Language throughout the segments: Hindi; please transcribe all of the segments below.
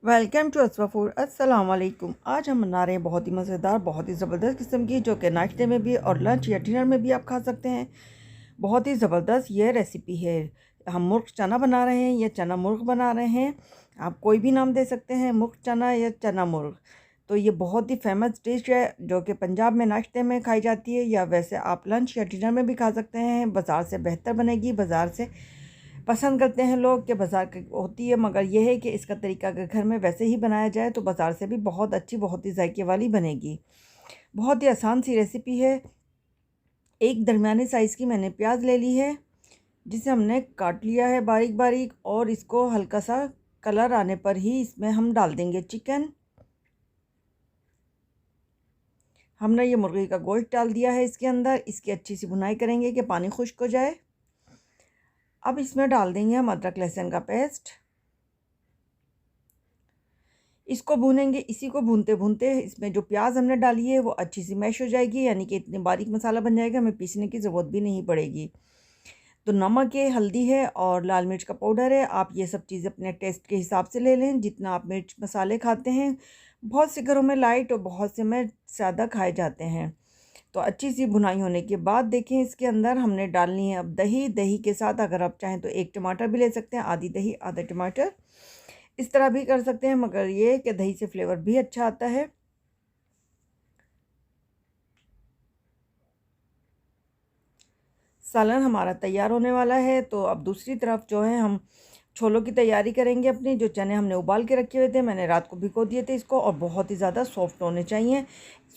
Welcome to असवा food. अस्सलाम वालेकुम। आज हम बना रहे हैं बहुत ही मज़ेदार, बहुत ही ज़बरदस्त किस्म की, जो कि नाश्ते में भी और लंच या डिनर में भी आप खा सकते हैं। बहुत ही ज़बरदस्त ये रेसिपी है। हम मुर्ग चना बना रहे हैं या चना मुर्ग बना रहे हैं। आप कोई भी नाम दे सकते हैं, मुर्ग चना या चना मुर्ग। तो ये बहुत ही फेमस डिश है जो कि पंजाब में नाश्ते में खाई जाती है, या वैसे आप लंच या डिनर में भी खा सकते हैं। बाज़ार से बेहतर बनेगी। बाज़ार से पसंद करते हैं लोग कि बाज़ार की होती है, मगर यह है कि इसका तरीका अगर घर में वैसे ही बनाया जाए तो बाज़ार से भी बहुत अच्छी, बहुत ही जायके वाली बनेगी। बहुत ही आसान सी रेसिपी है। एक दरमियाने साइज़ की मैंने प्याज ले ली है, जिसे हमने काट लिया है बारीक बारीक, और इसको हल्का सा कलर आने पर ही इसमें हम डाल देंगे चिकन। हमने ये मुर्गी का गोश्त डाल दिया है इसके अंदर। इसकी अच्छी सी भुनाई करेंगे कि पानी खुश्क हो जाए। अब इसमें डाल देंगे हम अदरक लहसुन का पेस्ट। इसको भूनेंगे। इसी को भूनते भूनते इसमें जो प्याज हमने डाली है वो अच्छी सी मैश हो जाएगी, यानी कि इतनी बारीक मसाला बन जाएगा, हमें पीसने की ज़रूरत भी नहीं पड़ेगी। तो नमक है, हल्दी है और लाल मिर्च का पाउडर है। आप ये सब चीज़ें अपने टेस्ट के हिसाब से ले लें, जितना आप मिर्च मसाले खाते हैं। बहुत से घरों में लाइट और बहुत से में ज़्यादा खाए जाते हैं। तो अच्छी सी भुनाई होने के बाद देखें, इसके अंदर हमने डालनी है अब दही। दही के साथ अगर आप चाहें तो एक टमाटर भी ले सकते हैं, आधी दही आधा टमाटर, इस तरह भी कर सकते हैं, मगर ये कि दही से फ्लेवर भी अच्छा आता है। सालन हमारा तैयार होने वाला है। तो अब दूसरी तरफ जो है हम छोलों की तैयारी करेंगे। अपने जो चने हमने उबाल के रखे हुए थे, मैंने रात को भिगो दिए थे इसको, और बहुत ही ज़्यादा सॉफ्ट होने चाहिए।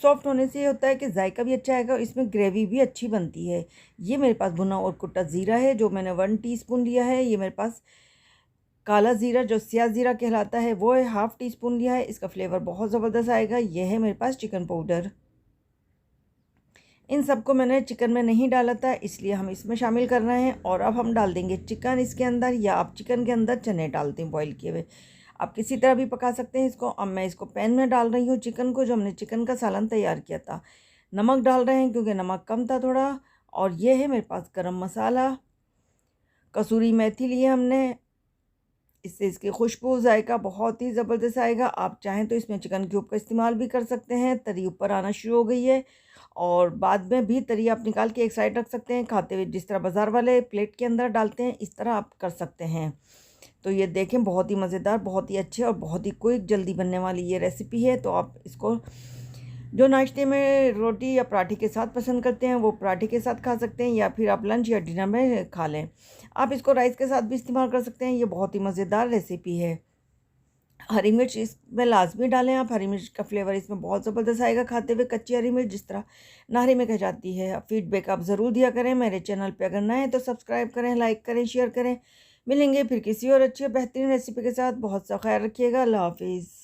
सॉफ्ट होने से ये होता है कि जायका भी अच्छा आएगा और इसमें ग्रेवी भी अच्छी बनती है। ये मेरे पास भुना और कुटा ज़ीरा है जो मैंने 1 टीस्पून लिया है। ये मेरे पास काला ज़ीरा जो स्याह ज़ीरा कहलाता है वो है, हाफ़ टी स्पून लिया है। इसका फ्लेवर बहुत ज़बरदस्त आएगा। यह है मेरे पास चिकन पाउडर। इन सबको मैंने चिकन में नहीं डाला था, इसलिए हम इसमें शामिल कर रहे हैं। और अब हम डाल देंगे चिकन इसके अंदर, या आप चिकन के अंदर चने डालते हैं बॉईल किए हुए। आप किसी तरह भी पका सकते हैं इसको। अब मैं इसको पैन में डाल रही हूँ चिकन को, जो हमने चिकन का सालन तैयार किया था। नमक डाल रहे हैं क्योंकि नमक कम था थोड़ा। और ये है मेरे पास गरम मसाला, कसूरी मेथी लिए हमने। इससे इसकी खुशबू जायका बहुत ही ज़बरदस्त आएगा। आप चाहें तो इसमें चिकन क्यूब का इस्तेमाल भी कर सकते हैं। तरी ऊपर आना शुरू हो गई है, और बाद में भी तरी आप निकाल के एक साइड रख सकते हैं। खाते हुए जिस तरह बाज़ार वाले प्लेट के अंदर डालते हैं, इस तरह आप कर सकते हैं। तो ये देखें, बहुत ही मज़ेदार, बहुत ही अच्छे और बहुत ही क्विक जल्दी बनने वाली ये रेसिपी है। तो आप इसको जो नाश्ते में रोटी या पराठे के साथ पसंद करते हैं वो पराठे के साथ खा सकते हैं, या फिर आप लंच या डिनर में खा लें। आप इसको राइस के साथ भी इस्तेमाल कर सकते हैं। ये बहुत ही मज़ेदार रेसिपी है। हरी मिर्च इसमें लाजमी डालें आप। हरी मिर्च का फ्लेवर इसमें बहुत ज़बरदस्त आएगा खाते हुए। कच्ची हरी मिर्च जिस तरह नारी में कह जाती है। फीडबैक आप ज़रूर दिया करें। मेरे चैनल पे अगर नए हैं तो सब्सक्राइब करें, लाइक करें, शेयर करें। मिलेंगे फिर किसी और अच्छी बेहतरीन रेसिपी के साथ। बहुत सा ख्याल रखिएगा। अल्लाह हाफिज़।